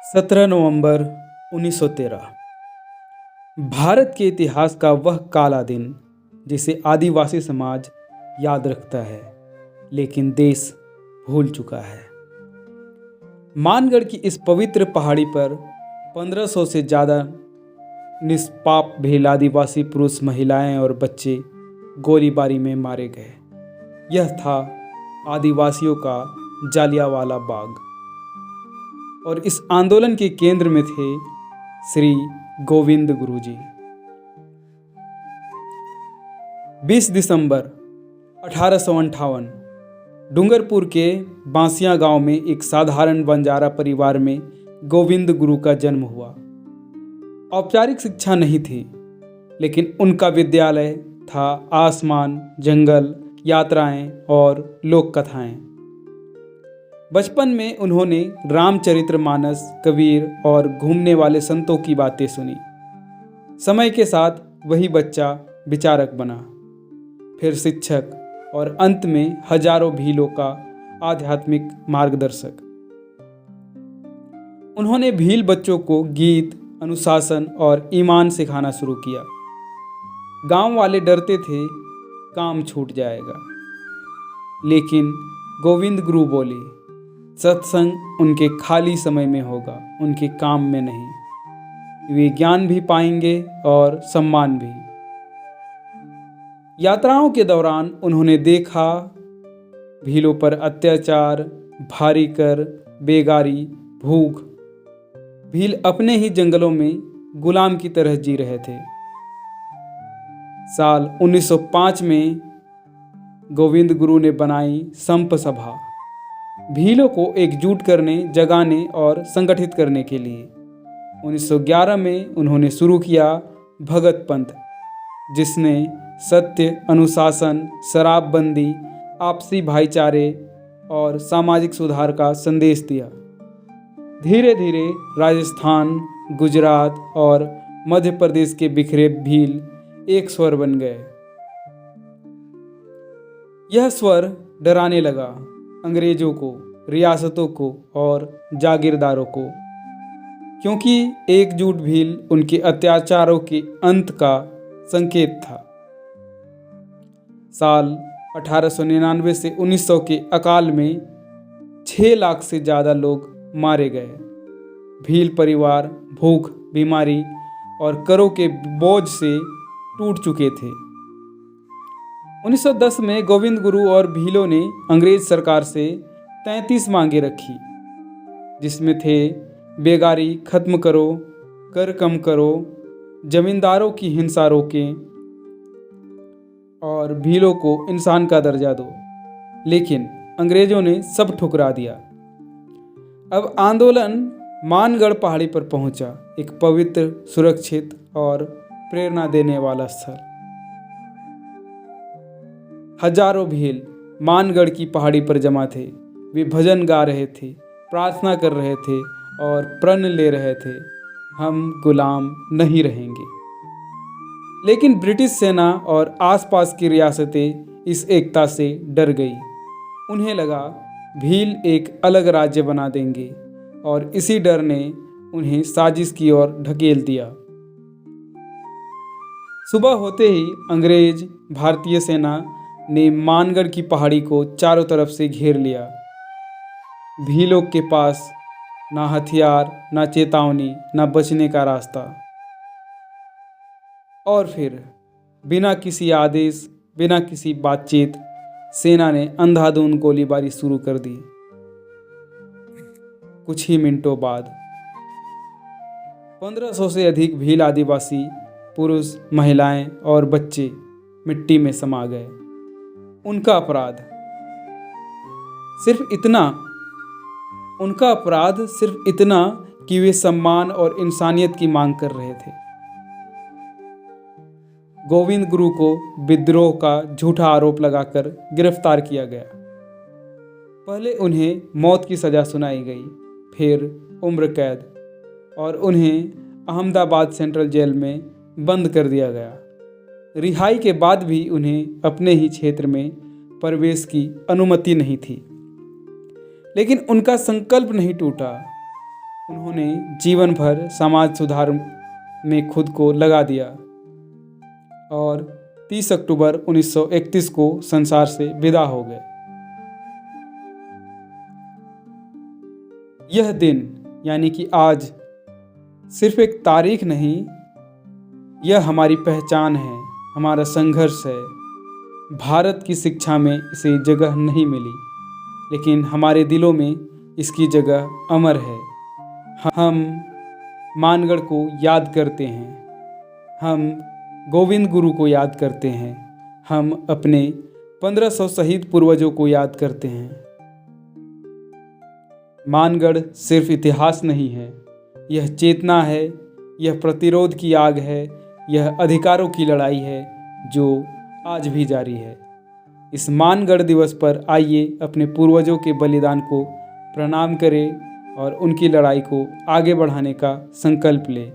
17 नवंबर 1913 भारत के इतिहास का वह काला दिन जिसे आदिवासी समाज याद रखता है, लेकिन देश भूल चुका है। मानगढ़ की इस पवित्र पहाड़ी पर 1500 से ज़्यादा निष्पाप भील आदिवासी पुरुष, महिलाएं और बच्चे गोलीबारी में मारे गए। यह था आदिवासियों का जालियांवाला बाग, और इस आंदोलन के केंद्र में थे श्री गोविंद गुरु जी। 20 दिसंबर 1858 डूंगरपुर के बांसिया गांव में एक साधारण बंजारा परिवार में गोविंद गुरु का जन्म हुआ। औपचारिक शिक्षा नहीं थी, लेकिन उनका विद्यालय था आसमान, जंगल, यात्राएं और लोक कथाएं। बचपन में उन्होंने रामचरितमानस, कबीर और घूमने वाले संतों की बातें सुनी। समय के साथ वही बच्चा विचारक बना, फिर शिक्षक और अंत में हजारों भीलों का आध्यात्मिक मार्गदर्शक। उन्होंने भील बच्चों को गीत, अनुशासन और ईमान सिखाना शुरू किया। गांव वाले डरते थे काम छूट जाएगा, लेकिन गोविंद गुरु बोले सत्संग उनके खाली समय में होगा, उनके काम में नहीं। वे ज्ञान भी पाएंगे और सम्मान भी। यात्राओं के दौरान उन्होंने देखा भीलों पर अत्याचार, भारी कर, बेगारी, भूख। भील अपने ही जंगलों में गुलाम की तरह जी रहे थे। साल 1905 में गोविंद गुरु ने बनाई संप सभा, भीलों को एकजुट करने, जगाने और संगठित करने के लिए। 1911 में उन्होंने शुरू किया भगत पंथ, जिसने सत्य, अनुशासन, शराबबंदी, आपसी भाईचारे और सामाजिक सुधार का संदेश दिया। धीरे धीरे राजस्थान, गुजरात और मध्य प्रदेश के बिखरे भील एक स्वर बन गए। यह स्वर डराने लगा अंग्रेजों को, रियासतों को और जागीरदारों को, क्योंकि एकजुट भील उनके अत्याचारों के अंत का संकेत था। साल 1899 से 1900 के अकाल में 6 लाख से ज़्यादा लोग मारे गए। भील परिवार भूख, बीमारी और करों के बोझ से टूट चुके थे। 1910 में गोविंद गुरु और भीलों ने अंग्रेज सरकार से 33 मांगे रखी, जिसमें थे बेगारी खत्म करो, कर कम करो, जमींदारों की हिंसा रोकें और भीलों को इंसान का दर्जा दो। लेकिन अंग्रेजों ने सब ठुकरा दिया। अब आंदोलन मानगढ़ पहाड़ी पर पहुंचा, एक पवित्र, सुरक्षित और प्रेरणा देने वाला स्थल। हजारों भील मानगढ़ की पहाड़ी पर जमा थे। वे भजन गा रहे थे, प्रार्थना कर रहे थे और प्रण ले रहे थे, हम गुलाम नहीं रहेंगे। लेकिन ब्रिटिश सेना और आसपास की रियासतें इस एकता से डर गई। उन्हें लगा भील एक अलग राज्य बना देंगे, और इसी डर ने उन्हें साजिश की ओर ढकेल दिया। सुबह होते ही अंग्रेज भारतीय सेना ने मानगढ़ की पहाड़ी को चारों तरफ से घेर लिया। भीलों के पास ना हथियार, ना चेतावनी, ना बचने का रास्ता। और फिर बिना किसी आदेश, बिना किसी बातचीत, सेना ने अंधाधुंध गोलीबारी शुरू कर दी। कुछ ही मिनटों बाद 1500 से अधिक भील आदिवासी पुरुष, महिलाएं और बच्चे मिट्टी में समा गए। उनका अपराध सिर्फ इतना कि वे सम्मान और इंसानियत की मांग कर रहे थे। गोविंद गुरु को विद्रोह का झूठा आरोप लगाकर गिरफ्तार किया गया। पहले उन्हें मौत की सजा सुनाई गई, फिर उम्र कैद, और उन्हें अहमदाबाद सेंट्रल जेल में बंद कर दिया गया। रिहाई के बाद भी उन्हें अपने ही क्षेत्र में प्रवेश की अनुमति नहीं थी। लेकिन उनका संकल्प नहीं टूटा। उन्होंने जीवन भर समाज सुधार में खुद को लगा दिया और 30 अक्टूबर 1931 को संसार से विदा हो गए। यह दिन यानी कि आज सिर्फ एक तारीख नहीं, यह हमारी पहचान है, हमारा संघर्ष है। भारत की शिक्षा में इसे जगह नहीं मिली, लेकिन हमारे दिलों में इसकी जगह अमर है। हम मानगढ़ को याद करते हैं, हम गोविंद गुरु को याद करते हैं, हम अपने 1500 शहीद पूर्वजों को याद करते हैं। मानगढ़ सिर्फ इतिहास नहीं है, यह चेतना है, यह प्रतिरोध की आग है, यह अधिकारों की लड़ाई है जो आज भी जारी है। इस मानगढ़ दिवस पर आइए अपने पूर्वजों के बलिदान को प्रणाम करें और उनकी लड़ाई को आगे बढ़ाने का संकल्प लें।